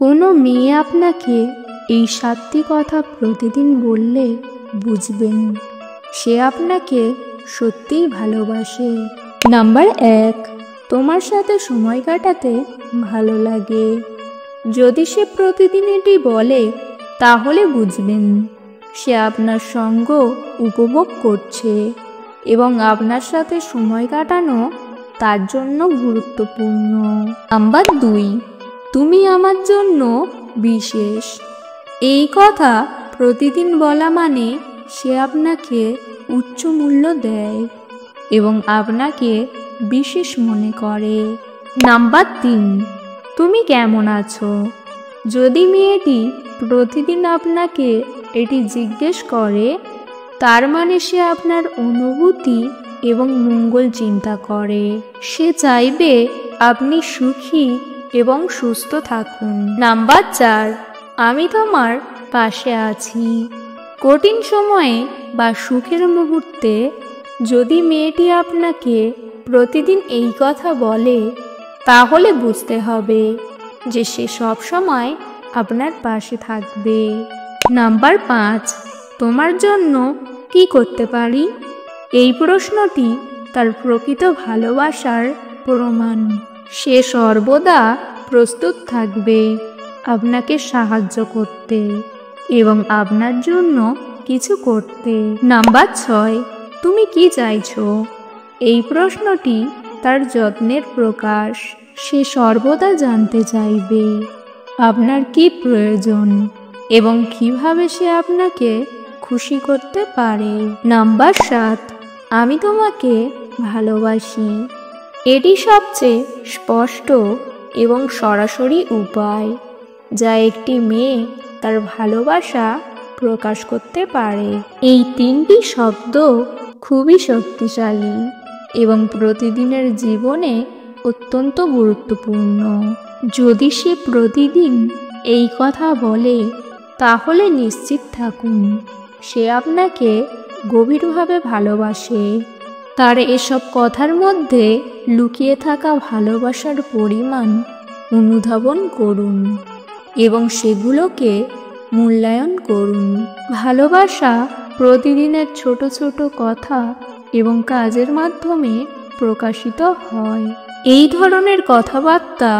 কোনো মেয়ে আপনাকে এই 7টি কথা প্রতিদিন বললে বুঝবেন সে আপনাকে সত্যিই ভালোবাসে। নাম্বার 1, তোমার সাথে সময় কাটাতে ভালো লাগে। যদি সে প্রতিদিন এটি বলে তাহলে বুঝবেন সে আপনার সঙ্গ উপভোগ করছে এবং আপনার সাথে সময় কাটানো তার জন্য গুরুত্বপূর্ণ। নাম্বার 2, তুমি আমার জন্য বিশেষ। এই কথা প্রতিদিন বলা মানে সে আপনাকে উচ্চ মূল্য দেয় এবং আপনাকে বিশেষ মনে করে। নাম্বার 3, তুমি কেমন আছো। যদি মেয়েটি প্রতিদিন আপনাকে এটি জিজ্ঞেস করে তার মানে সে আপনার অনুভূতি এবং মঙ্গল চিন্তা করে। সে চাইবে আপনি সুখী এবং সুস্থ থাকুন। নাম্বার 4, আমি তোমার পাশে আছি। কঠিন সময়ে বা সুখের মুহূর্তে যদি মেয়েটি আপনাকে প্রতিদিন এই কথা বলে তাহলে বুঝতে হবে যে সে সব সময় আপনার পাশে থাকবে। নাম্বার 5, তোমার জন্য কি করতে পারি। এই প্রশ্নটি তার প্রকৃত ভালোবাসার প্রমাণ। সে সর্বদা প্রস্তুত থাকবে আপনাকে সাহায্য করতে এবং আপনার জন্য কিছু করতে। নাম্বার 6, তুমি কি চাইছো। এই প্রশ্নটি তার যত্নের প্রকাশ। সে সর্বদা জানতে চাইবে আপনার কি প্রয়োজন এবং কিভাবে সে আপনাকে খুশি করতে পারে। নাম্বার 7, আমি তোমাকে ভালোবাসি। এটি সবচেয়ে স্পষ্ট এবং সরাসরি উপায় যা একটি মেয়ে তার ভালোবাসা প্রকাশ করতে পারে। এই 3টি শব্দ খুবই শক্তিশালী এবং প্রতিদিনের জীবনে অত্যন্ত গুরুত্বপূর্ণ। যদি সে প্রতিদিন এই কথা বলে তাহলে নিশ্চিত থাকুন সে আপনাকে গভীরভাবে ভালোবাসে। তার এসব কথার মধ্যে লুকিয়ে থাকা ভালোবাসার পরিমাণ অনুধাবন করুন এবং সেগুলোকে মূল্যায়ন করুন। ভালোবাসা প্রতিদিনের ছোট ছোট কথা এবং কাজের মাধ্যমে প্রকাশিত হয়। এই ধরনের কথাবার্তা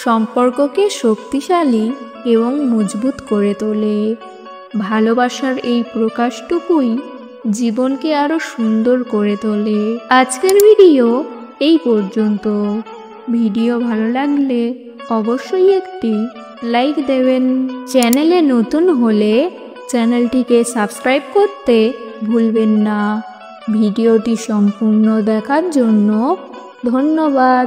সম্পর্ককে শক্তিশালী এবং মজবুত করে তোলে। ভালোবাসার এই প্রকাশটুকুই জীবনকে আরো সুন্দর করে তোলে। আজকের ভিডিও এই পর্যন্ত। ভিডিও ভালো লাগলে অবশ্যই একটি লাইক দেবেন। চ্যানেলে নতুন হলে চ্যানেলটিকে সাবস্ক্রাইব করতে ভুলবেন না। ভিডিওটি সম্পূর্ণ দেখার জন্য ধন্যবাদ।